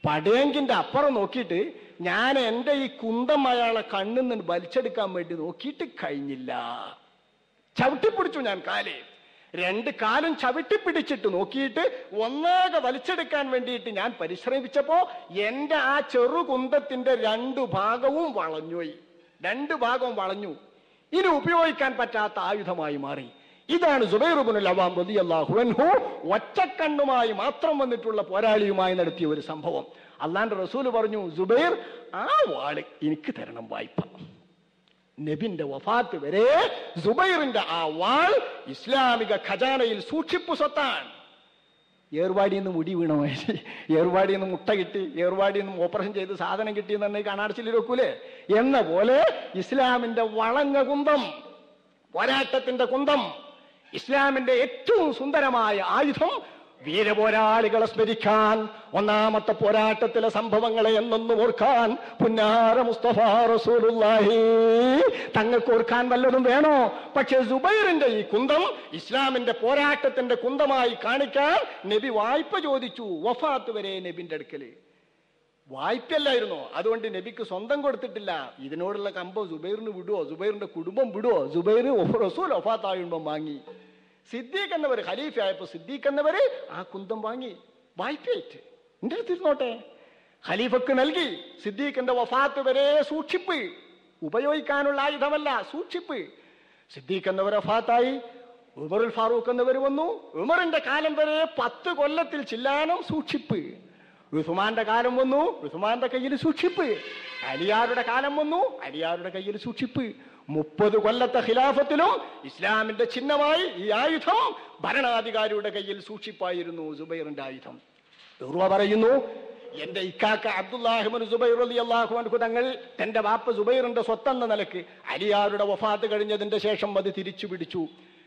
പടയങ്കിന്റെ അപ്പുറം നോക്കിയിട്ട് ഞാൻ എൻ്റെ ഈ കുന്തം അയാളെ കണ്ണിൽ നിന്ന് വലിച്ചെടുക്കാൻ വേണ്ടി നോക്കിയിട്ട് കഴിഞ്ഞില്ല. ചവിട്ടിപ്പിടിച്ചു ഞാൻ കാല്, 2 കാലും ചവിട്ടിപ്പിടിച്ചിട്ട് നോക്കിയിട്ട് ഒന്നാകെ വലിച്ചെടുക്കാൻ വേണ്ടിയിട്ട് ഞാൻ പരിശ്രമിച്ചപ്പോ എൻ്റെ ആ ചെറുകുന്തത്തിന്റെ 2 ഭാഗവും വളഞ്ഞുപോയി. 2 ഭാഗവും വളഞ്ഞു. ഇനി ഉപയോഗിക്കാൻ പറ്റാത്ത ആയുധമായി മാറി. ഇതാണ് സുബൈർ ഇബ്നുൽ അവ്വാം റളിയല്ലാഹു അൻഹു ഒറ്റക്കണ്ണുമായി മാത്രം വന്നിട്ടുള്ള പോരാളിയുമായി നടത്തിയ ഒരു സംഭവം. അള്ളാന്റെ റസൂല് പറഞ്ഞു, സുബൈർ, ആ വാള് എനിക്ക് തരണം വായ്പ. നബിന്റെ വഫാത്ത് വരെ സുബൈറിന്റെ ആ വാൾ ഇസ്ലാമിക ഖജാനയിൽ സൂക്ഷിപ്പു സ്വത്താണ്. ഏർവാടിയിൽ നിന്ന് മുടി വീണ മാതിരി, ഏർവാടിയിൽ നിന്ന് മുട്ട കിട്ടി, ഏർവാടിയിൽ നിന്ന് ഓപ്പറേഷൻ ചെയ്ത് സാധനം കിട്ടിയെന്ന് തന്നെ കണ്ണാടച്ചിൽ വെക്കൂലേ എന്ന പോലെ ഇസ്ലാമിന്റെ വളഞ്ഞ കുന്തം, പോരാട്ടത്തിന്റെ കുന്തം, ഇസ്ലാമിന്റെ ഏറ്റവും സുന്ദരമായ ആയുധം, വീരപോരാളികളെ സ്മരിക്കാൻ, ഒന്നാമത്തെ പോരാട്ടത്തിലെ സംഭവങ്ങളെ എന്നൊന്നും ഓർക്കാൻ പുന്നാര മുസ്തഫ റസൂലുള്ളാഹി തങ്ങൾക്ക് ഓർക്കാൻ വല്ലതും വേണോ? പക്ഷെ സുബൈറിന്റെ ഈ കുന്തം ഇസ്ലാമിന്റെ പോരാട്ടത്തിന്റെ കുന്തമായി കാണിക്കാൻ നബി വായ്പ ചോദിച്ചു. വഫാത്ത് വരെ നബിന്റെ അടുക്കല് വായ്പയല്ലായിരുന്നോ? അതുകൊണ്ട് നബിക്ക് സ്വന്തം കൊടുത്തിട്ടില്ല. ഇതിനോടുള്ള കമ്പം സുബൈറിന് വിടുവോ? സുബൈറിന്റെ കുടുംബം വിടുവോ? സുബൈർ റസൂൽ വഫാത്തായുമ്പം വാങ്ങി. സിദ്ദീഖ് എന്നവർ ഖലീഫയായപ്പോ സിദ്ദീഖ് എന്നവര് ആ കുന്തം വാങ്ങി വായ്പയായിട്ട് എന്റെ അടുത്തിരുന്നോട്ടെ, ഖലീഫക്ക് നൽകി. സിദ്ദീഖിന്റെ വഫാത്ത് വരെ സൂക്ഷിപ്പ്, ഉപയോഗിക്കാനുള്ള ആയുധമല്ല, സൂക്ഷിപ്പ്. സിദ്ദീഖ് എന്നവർ വഫാത്തായി. ഉമറുൽ ഫാറൂഖ് എന്നവർ വന്നു. ഉമറിന്റെ കാലം വരെ 10 കൊല്ലത്തിൽ ചില്ലാനം സൂക്ഷിപ്പ്. ഉസ്മാന്റെ കാലം വന്നു, ഉസ്മാന്റെ കയ്യിൽ സൂക്ഷിപ്പ്. അലിയാരുടെ കാലം വന്നു, അലിയാരുടെ കയ്യിൽ സൂക്ഷിപ്പ്. 30 കൊല്ലത്തെ ഖിലാഫത്തിലും ഇസ്ലാമിന്റെ ചിഹ്നമായി ഈ ആയുധം ഭരണാധികാരിയുടെ കയ്യിൽ സൂക്ഷിപ്പായിരുന്നു സുബൈറിന്റെ ആയുധം. ഉർവ പറയുന്നു, എന്റെ ഇക്കാക്ക അബ്ദുല്ലാഹിബ്നു സുബൈർ റളിയല്ലാഹു അൻഹു തങ്ങൾ തന്റെ വാപ്പ സുബൈറിന്റെ സ്വത്തെന്ന നിലക്ക് അലിയാരുടെ വഫാത്ത് കഴിഞ്ഞതിന്റെ ശേഷം അത് തിരിച്ചു പിടിച്ചു.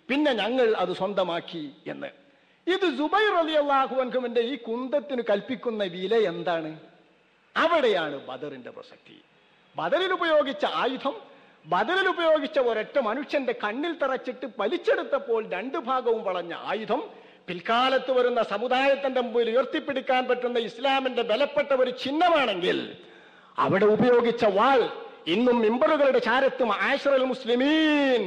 പിന്നെ ഞങ്ങൾ അത് സ്വന്തമാക്കി എന്ന്. ഇത് സുബൈർ റളിയല്ലാഹു അൻഹുവിന്റെ ഈ കുന്തത്തിന് കൽപ്പിക്കുന്ന വില എന്താണ്? അവിടെയാണ് ബദറിന്റെ പ്രസക്തി. ബദറിൽ ഉപയോഗിച്ച ആയുധം, ബദറിൽ ഉപയോഗിച്ച ഒരൊറ്റ മനുഷ്യന്റെ കണ്ണിൽ തറച്ചിട്ട് വലിച്ചെടുത്തപ്പോൾ 2 ഭാഗവും വളഞ്ഞ ആയുധം പിൽക്കാലത്ത് വരുന്ന സമുദായത്തിന്റെ മുമ്പിൽ ഉയർത്തിപ്പിടിക്കാൻ പറ്റുന്ന ഇസ്ലാമിന്റെ ബലപ്പെട്ട ഒരു ചിഹ്നമാണെങ്കിൽ അവിടെ ഉപയോഗിച്ച വാൾ ഇന്നും മിമ്പറുകളുടെ ചാരത്തും ആശറൽ മുസ്ലിമീൻ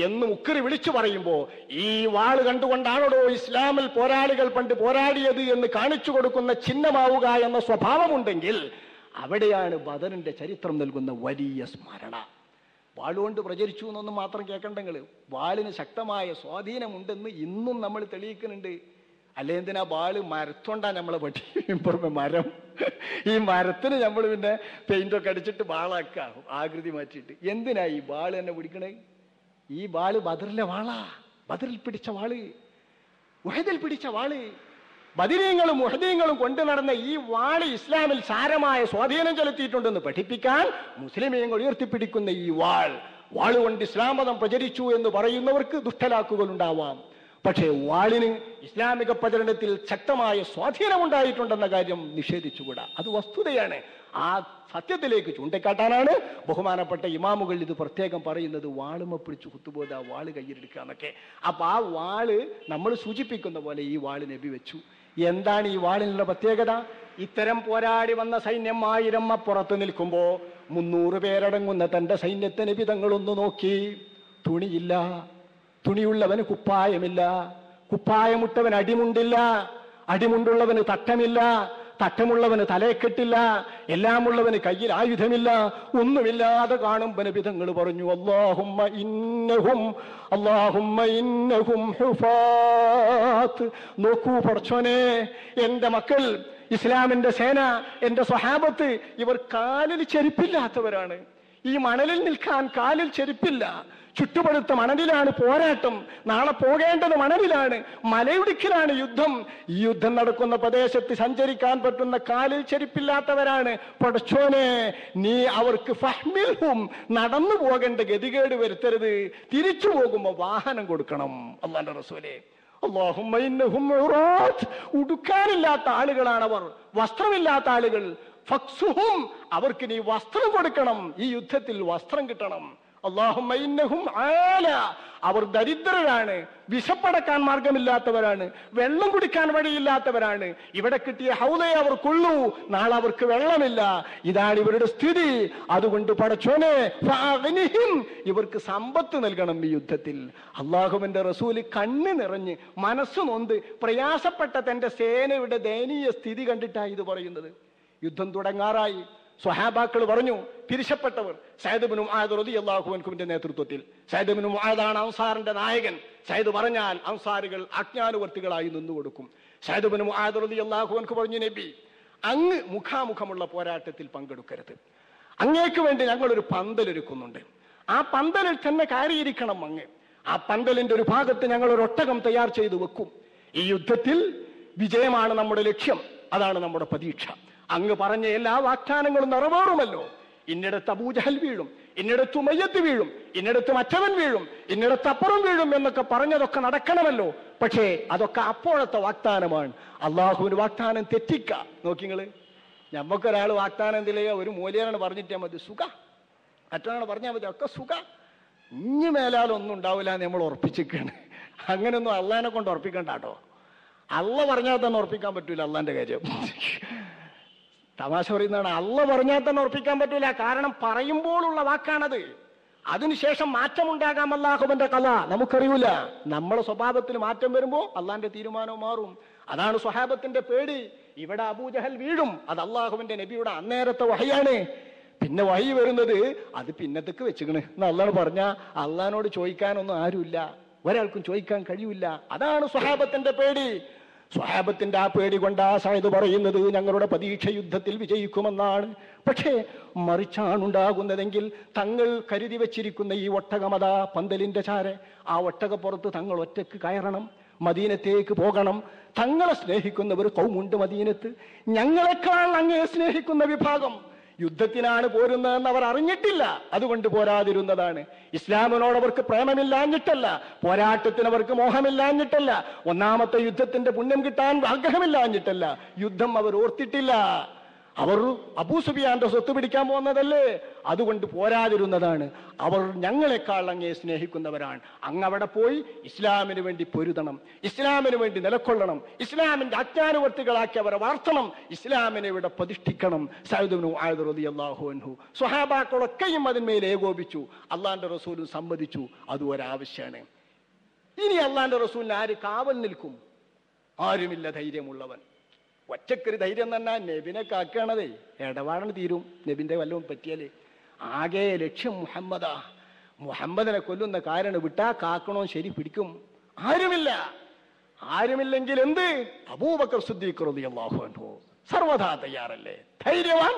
എന്ന് ഉക്കറി വിളിച്ചു പറയുമ്പോ ഈ വാൾ കണ്ടുകൊണ്ടാണോ ഇസ്ലാമിൽ പോരാളികൾ പണ്ട് പോരാടിയത് എന്ന് കാണിച്ചു കൊടുക്കുന്ന ചിഹ്നമാവുക എന്ന സ്വഭാവമുണ്ടെങ്കിൽ അവിടെയാണ് ബദറിന്റെ ചരിത്രം നൽകുന്ന വലിയ സ്മരണ. വാളുകൊണ്ട് പ്രചരിച്ചു എന്നൊന്നും മാത്രം കേൾക്കണ്ടെങ്കിൽ വാളിന് ശക്തമായ സ്വാധീനമുണ്ടെന്ന് ഇന്നും നമ്മൾ തെളിയിക്കുന്നുണ്ട്. അല്ലെ എന്തിനാ വാള് മരത്തോണ്ടാ നമ്മളെ പഠിപ്പിക്കും, മരം. ഈ മരത്തിന് നമ്മൾ പിന്നെ പെയിന്റൊക്കെ അടിച്ചിട്ട് വാളാക്കുക, ആകൃതി മാറ്റിയിട്ട്. എന്തിനാ ഈ വാള് തന്നെ പിടിക്കണേ? ഈ വാള് ബദറിലെ വാളാ, ബദറിൽ പിടിച്ച വാള്, ഉഹദിൽ പിടിച്ച വാള്. ബദരീങ്ങളും ഉഹദീങ്ങളും കൊണ്ടു നടന്ന ഈ വാള് ഇസ്ലാമിൽ സാരമായ സ്വാധീനം ചെലുത്തിയിട്ടുണ്ടെന്ന് പഠിപ്പിക്കാൻ മുസ്ലിമീങ്ങൾ ഉയർത്തിപ്പിടിക്കുന്ന ഈ വാളുകൊണ്ട് ഇസ്ലാം മതം പ്രചരിച്ചു എന്ന് പറയുന്നവർക്ക് ദുഷ്ടലാക്കുകൾ ഉണ്ടാവാം. പക്ഷേ വാളിന് ഇസ്ലാമിക പ്രചരണത്തിൽ ശക്തമായ സ്വാധീനമുണ്ടായിട്ടുണ്ടെന്ന കാര്യം നിഷേധിച്ചുകൂടാ. അത് വസ്തുതയാണ്. ആ സത്യത്തിലേക്ക് ചൂണ്ടിക്കാട്ടാനാണ് ബഹുമാനപ്പെട്ട ഇമാമുകൾ ഇത് പ്രത്യേകം പറയുന്നത്. വാളുമ പിടിച്ചു കുത്തുപോത, വാള് കയ്യിലെടുക്കുക എന്നൊക്കെ. അപ്പൊ ആ വാള് നമ്മൾ സൂചിപ്പിക്കുന്ന പോലെ ഈ വാള് നബി വെച്ചു. എന്താണ് ഈ വാളിനുള്ള പ്രത്യേകത? ഇത്തരം പോരാടി വന്ന സൈന്യം 1000 അപ്പുറത്ത് നിൽക്കുമ്പോ 300 പേരടങ്ങുന്ന തന്റെ സൈന്യത്തെ നബി തങ്ങളൊന്ന് നോക്കി. തുണിയില്ല, തുണിയുള്ളവന് കുപ്പായമില്ല, കുപ്പായമുട്ടവന് അടിമുണ്ടില്ല, അടിമുണ്ടുള്ളവന് തട്ടമില്ല, തട്ടമുള്ളവന് തലയെക്കെട്ടില്ല, എല്ലാമുള്ളവന് കയ്യിൽ ആയുധമില്ല. ഒന്നുമില്ലാതെ കാണുമ്പോ നബി തങ്ങൾ പറഞ്ഞു, അല്ലാഹുമ്മ ഇന്നഹും ഹുഫാത്ത്. നോക്കൂ പടച്ചോനെ, എന്റെ മക്കൾ, ഇസ്ലാമിന്റെ സേന, എന്റെ സ്വഹാബത്ത്, ഇവർ കാലിൽ ചെരുപ്പില്ലാത്തവരാണ്. ഈ മണലിൽ നിൽക്കാൻ കാലിൽ ചെരുപ്പില്ല. ചുട്ടുപഴുത്ത മണലിലാണ് പോരാട്ടം. നാളെ പോകേണ്ടത് മണലിലാണ്, മലയിടുക്കിലാണ് യുദ്ധം. ഈ യുദ്ധം നടക്കുന്ന പ്രദേശത്ത് സഞ്ചരിക്കാൻ പറ്റുന്ന കാലിൽ ചെരുപ്പില്ലാത്തവരാണ്. പടച്ചോനെ, നീ അവർക്ക് ഫഹ്മിൽഹും, നടന്നു പോകേണ്ട ഗതികേട് വരുത്തരുത്. തിരിച്ചു പോകുമ്പോ വാഹനം കൊടുക്കണം. അല്ലാഹുവിന്റെ റസൂലേ, അല്ലാഹുമ്മ ഇന്നഹും ഉറാത്ത്, ഉടുക്കാനില്ലാത്ത ആളുകളാണവർ, വസ്ത്രമില്ലാത്ത ആളുകൾ. ഫക്സുഹും, അവർക്ക് നീ വസ്ത്രം കൊടുക്കണം. ഈ യുദ്ധത്തിൽ വസ്ത്രം കിട്ടണം. അല്ലാഹുമ്മ ഇന്നഹും ആല, അവർ ദരിദ്രരാണ്, വിശപ്പടക്കാൻ മാർഗമില്ലാത്തവരാണ്, വെള്ളം കുടിക്കാൻ വഴിയില്ലാത്തവരാണ്. ഇവിടെ കിട്ടിയ ഹൗലയെ അവർ കൊള്ളൂ, നാളെ അവർക്ക് വെള്ളമില്ല. ഇതാണ് ഇവരുടെ സ്ഥിതി. അതുകൊണ്ട് പടച്ചോനെ ഫഅഗ്നിഹിം, ഇവർക്ക് സമ്പത്ത് നൽകണം ഈ യുദ്ധത്തിൽ. അള്ളാഹുവിന്റെ റസൂല് കണ്ണ് നിറഞ്ഞ് മനസ്സ് നൊന്ത് പ്രയാസപ്പെട്ട തന്റെ സേനയുടെ ദയനീയ സ്ഥിതി കണ്ടിട്ടാണ് ഇത് പറയുന്നത്. യുദ്ധം തുടങ്ങാറായി. സ്വഹാബാക്കൾ പറഞ്ഞു, പിരിശപ്പെട്ടവർ സഅദ് ഇബ്നു മുആദ് റളിയല്ലാഹു അൻഹുവിന്റെ നേതൃത്വത്തിൽ. സഅദ് ഇബ്നു മുആദാണ് അൻസാറിന്റെ നായകൻ. സഅദ് പറഞ്ഞാൽ അൻസാരികൾ ആജ്ഞാനുവർത്തികളായി നിന്നുകൊടുക്കും. സഅദ് ഇബ്നു മുആദ് റളിയല്ലാഹു അൻഹു പറഞ്ഞു, നബി, അങ്ങ് മുഖാമുഖമുള്ള പോരാട്ടത്തിൽ പങ്കെടുക്കരുത്. അങ്ങേക്ക് വേണ്ടി ഞങ്ങളൊരു പന്തലൊരുക്കുന്നുണ്ട്. ആ പന്തലിൽ തന്നെ കയറിയിരിക്കണം അങ്ങ്. ആ പന്തലിന്റെ ഒരു ഭാഗത്ത് ഞങ്ങൾ ഒരു ഒട്ടകം തയ്യാർ ചെയ്തു വെക്കും. ഈ യുദ്ധത്തിൽ വിജയമാണ് നമ്മുടെ ലക്ഷ്യം, അതാണ് നമ്മുടെ പ്രതീക്ഷ. അങ്ങ് പറഞ്ഞ എല്ലാ വാഗ്ദാനങ്ങളും നിറവേറുമല്ലോ. ഇന്നിടത്ത് അബൂജഹൽ വീഴും, ഇന്നിടത്ത് ഉമയ്യത്ത് വീഴും, ഇന്നിടത്ത് മറ്റവൻ വീഴും, ഇന്നിടത്ത് അപ്പുറം വീഴും എന്നൊക്കെ പറഞ്ഞതൊക്കെ നടക്കണമല്ലോ. പക്ഷേ അതൊക്കെ അപ്പോഴത്തെ വാഗ്ദാനമാണ്. അള്ളാഹുവിന് വാഗ്ദാനം തെറ്റിക്ക. നോക്കിങ്ങള്, ഞമ്മക്കൊരാൾ വാഗ്ദാനം എന്തില്ല, ഒരു മൂല്യനാണ് പറഞ്ഞിട്ടാൽ മതി, സുഖ. മറ്റൊരാൾ പറഞ്ഞാൽ മതി, ഒക്കെ സുഖ. ഇനി മേലാലൊന്നും ഉണ്ടാവില്ല എന്ന് നമ്മൾ ഉറപ്പിച്ചിരിക്കുകയാണ്. അങ്ങനെയൊന്നും അള്ളാഹിനെ കൊണ്ട് ഉറപ്പിക്കണ്ട കേട്ടോ. അള്ള പറഞ്ഞാൽ തന്നെ ഉറപ്പിക്കാൻ പറ്റൂല അള്ളാന്റെ കാര്യം. തമാശ പറയുന്നതാണ്. അള്ള പറഞ്ഞാൽ തന്നെ ഉറപ്പിക്കാൻ പറ്റൂല. കാരണം പറയുമ്പോഴുള്ള വാക്കാണത്. അതിനുശേഷം മാറ്റമുണ്ടാകാം. അല്ലാഹുവിന്റെ കല നമുക്കറിയൂല. നമ്മുടെ സ്വഭാവത്തിന് മാറ്റം വരുമ്പോ അള്ളാന്റെ തീരുമാനം മാറും. അതാണ് സ്വഹാബത്തിന്റെ പേടി. ഇവിടെ അബൂജഹൽ വീഴും, അത് അള്ളാഹുവിന്റെ നബിയുടെ അന്നേരത്തെ വഹയാണ്. പിന്നെ വഹി വരുന്നത് അത് പിന്നത്തേക്ക് വെച്ചിക്കണ് എന്ന് അള്ളാഹ് പറഞ്ഞ അള്ളഹാനോട് ചോദിക്കാനൊന്നും ആരുമില്ല, ഒരാൾക്കും ചോദിക്കാൻ കഴിയില്ല. അതാണ് സ്വഹാബത്തിന്റെ പേടി. സ്വഹാബത്തിന്റെ ആ പേടി കൊണ്ടാ സഅദ് പറയുന്നത് ഞങ്ങളുടെ പ്രതീക്ഷ യുദ്ധത്തിൽ വിജയിക്കുമെന്നാണ്. പക്ഷേ മറിച്ചാണുണ്ടാകുന്നതെങ്കിൽ തങ്ങൾ കരുതി വെച്ചിരിക്കുന്ന ഈ ഒട്ടകമതാ പന്തലിന്റെ ചാരെ, ആ ഒട്ടകപ്പുറത്ത് തങ്ങൾ ഒറ്റക്ക് കയറണം, മദീനത്തേക്ക് പോകണം. തങ്ങളെ സ്നേഹിക്കുന്നവർ കൗമുണ്ട് മദീനത്ത്, ഞങ്ങളെക്കാൾ അങ്ങേ സ്നേഹിക്കുന്ന വിഭാഗം യുദ്ധത്തിനാണ് പോരുന്നതെന്ന് അവർ അറിഞ്ഞിട്ടില്ല. അതുകൊണ്ട് പോരാതിരുന്നതാണ്. ഇസ്ലാമിനോട് അവർക്ക് പ്രേമമില്ലാഞ്ഞിട്ടല്ല, പോരാട്ടത്തിന് അവർക്ക് മോഹമില്ലാഞ്ഞിട്ടല്ല, ഒന്നാമത്തെ യുദ്ധത്തിന്റെ പുണ്യം കിട്ടാൻ ആഗ്രഹമില്ലാഞ്ഞിട്ടല്ല. യുദ്ധം അവർ ഓർത്തിട്ടില്ല. അവർ അബൂ സുഫിയാന്റെ സ്വത്ത് പിടിക്കാൻ പോകുന്നതല്ലേ, അതുകൊണ്ട് പോരാതിരുന്നതാണ്. അവർ ഞങ്ങളെക്കാൾ അങ്ങേ സ്നേഹിക്കുന്നവരാണ്. അങ്ങ് അവിടെ പോയി ഇസ്ലാമിന് വേണ്ടി പൊരുതണം, ഇസ്ലാമിന് വേണ്ടി നിലക്കൊള്ളണം, ഇസ്ലാമിന്റെ അജ്ഞാനുവർത്തികളാക്കി അവരെ വാർത്തണം, ഇസ്ലാമിനെ ഇവിടെ പ്രതിഷ്ഠിക്കണം. സഅദ് ഇബ്നു മുആദ് റളിയല്ലാഹു അൻഹു സ്വഹാബാക്കളൊക്കെയും അതിന്മേൽ ഏകോപിച്ചു. അള്ളാന്റെ റസൂലും സമ്മതിച്ചു. അത് ഒരാവശ്യമാണ്. ഇനി അള്ളാന്റെ റസൂലിന് ആര് കാവൽ നിൽക്കും? ആരുമില്ല ധൈര്യമുള്ളവൻ. ഒറ്റക്കൊരു ധൈര്യം തന്നെ നബിനെ കാക്കണതേ, ഇടപാടിന് തീരും. നബിന്റെ വല്ലതും പറ്റിയാലേ ആകെ ലക്ഷ്യം മുഹമ്മദാ. മുഹമ്മദിനെ കൊല്ലുന്ന കാരണം വിട്ടാ കാക്കണോ ശരി പിടിക്കും. ആരുമില്ല. ആരുമില്ലെങ്കിൽ എന്ത്? അബൂബക്കർ സിദ്ദീഖ് റളിയല്ലാഹു അൻഹു സർവദാ തയ്യാറല്ലേ, ധൈര്യവാൻ.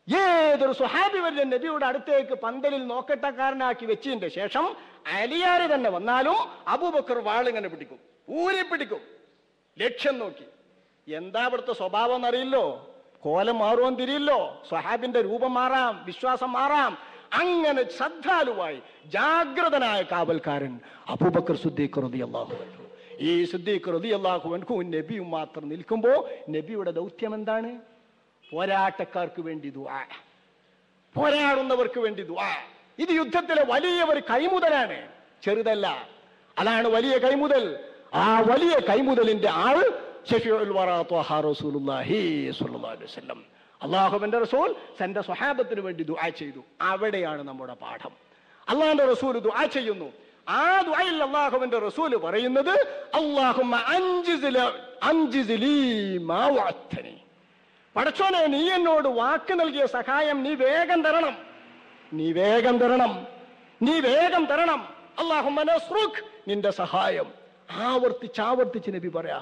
ഏതൊരു സ്വഹാബി വര്യൻ നബിയുടെ അടുത്തേക്ക് പന്തലിൽ നോക്കട്ടക്കാരനാക്കി വെച്ചതിന്റെ ശേഷം അലിയാര് തന്നെ വന്നാലും അബൂബക്കർ വാളിങ്ങനെ പിടിക്കും, ഊരി പിടിക്കും, ലക്ഷ്യം നോക്കി. എന്താ ഇവിടുത്തെ സ്വഭാവം എന്നറിയില്ലോ, കോലം മാറുവാൻ തിരിയില്ലോ, സ്വഹാബിന്റെ രൂപം മാറാം, വിശ്വാസം മാറാം. അങ്ങനെ ശ്രദ്ധാലുവായി ജാഗ്രതനായ കാവൽക്കാരൻ അബൂബക്കർ സിദ്ദീഖ് റളിയല്ലാഹു അൻഹു. ഈ സിദ്ദീഖ് റളിയല്ലാഹു അൻഹു നബിയും മാത്രം നിൽക്കുമ്പോ നബിയുടെ ദൗത്യം എന്താണ്? പോരാട്ടക്കാർക്ക് വേണ്ടി ദുആ, പോരാടുന്നവർക്ക് വേണ്ടി ദുആ. ഇത് യുദ്ധത്തിലെ വലിയ ഒരു കൈമുതലാണ്, ചെറുതല്ല. അതാണ് വലിയ കൈമുതൽ. ആ വലിയ കൈമുതലിന്റെ ആൾ ശഫീഉൽ വറാ ത്വഹ റസൂലുള്ളാഹി സ്വല്ലല്ലാഹു അലൈഹി വസല്ലം. അല്ലാഹുവിന്റെ റസൂൽ തന്റെ സ്വഹാബത്തിന് വേണ്ടി ദുആ ചെയ്തു. അവിടെയാണ് നമ്മുടെ പാഠം. അല്ലാഹുവിന്റെ റസൂൽ ദുആ ചെയ്യുന്നു. ആ ദുആയിൽ അല്ലാഹുവിന്റെ റസൂൽ പറയുന്നത് അല്ലാഹുമ്മ അൻജിസ് ലീ മാ വഅദ്തനി. പടച്ചോനെ, നീ എന്നോട് വാക്ക് നൽകിയ സഹായം നീ വേഗം തരണം, നീ വേഗം തരണം, നീ വേഗം തരണം. അല്ലാഹുമ്മ നസ്റുക്, നിന്റെ സഹായം. ആവർത്തിച്ചാവർത്തിച്ച് നബി പറയാ.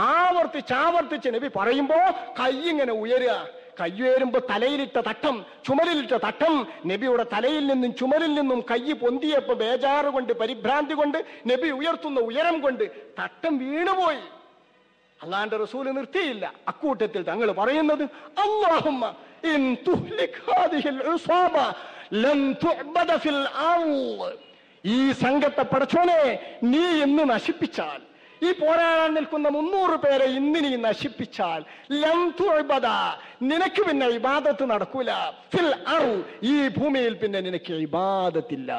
ആവർത്തിച്ചാവർത്തിച്ച് നബി പറയുമ്പോ കൈ ഇങ്ങനെ ഉയരുക. കൈ ഉയരുമ്പോ തലയിലിട്ട തട്ടം, ചുമലിലിട്ട തട്ടം, നബിയുടെ തലയിൽ നിന്നും ചുമലിൽ നിന്നും കൈ പൊന്തിയപ്പോ ബേജാറ് കൊണ്ട്, പരിഭ്രാന്തി കൊണ്ട്, നബി ഉയർത്തുന്ന ഉയരം കൊണ്ട് തട്ടം വീണുപോയി. അല്ലാഹുവിന്റെ റസൂല് നിർത്തിയില്ല. അക്കൂട്ടത്തിൽ തങ്ങൾ പറയുന്നത് അല്ലാഹുമ്മ ഇൻ തുഹ്ലിക് ഹാദിഹിൽ ഉസ്വാബ ലൻ തുഅബദ ഫിൽ അർള്. ഈ സംഘത്തെ പടച്ചോനെ നീ ഇന്ന് നശിപ്പിച്ചാൽ, ഈ പോരാടാൻ നിൽക്കുന്ന 300 പേരെ ഇന്ന് നീ നശിപ്പിച്ചാൽ ലം തുഅബദ, നിനക്ക് പിന്നെ ഇബാദത്ത് നടക്കൂല. ഫിൽ അർള്, ഈ ഭൂമിയിൽ പിന്നെ നിനക്ക് ഇബാദത്തില്ല.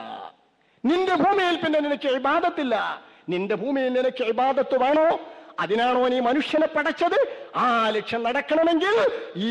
നിന്റെ ഭൂമിയിൽ പിന്നെ നിനക്ക് ഇബാദത്തില്ല. നിന്റെ ഭൂമിയിൽ നിനക്ക് ഇബാദത്ത് വേണോ? അതിനാണോ നീ മനുഷ്യനെ പടച്ചത്? ആ ലക്ഷ്യം നടക്കണമെങ്കിൽ ഈ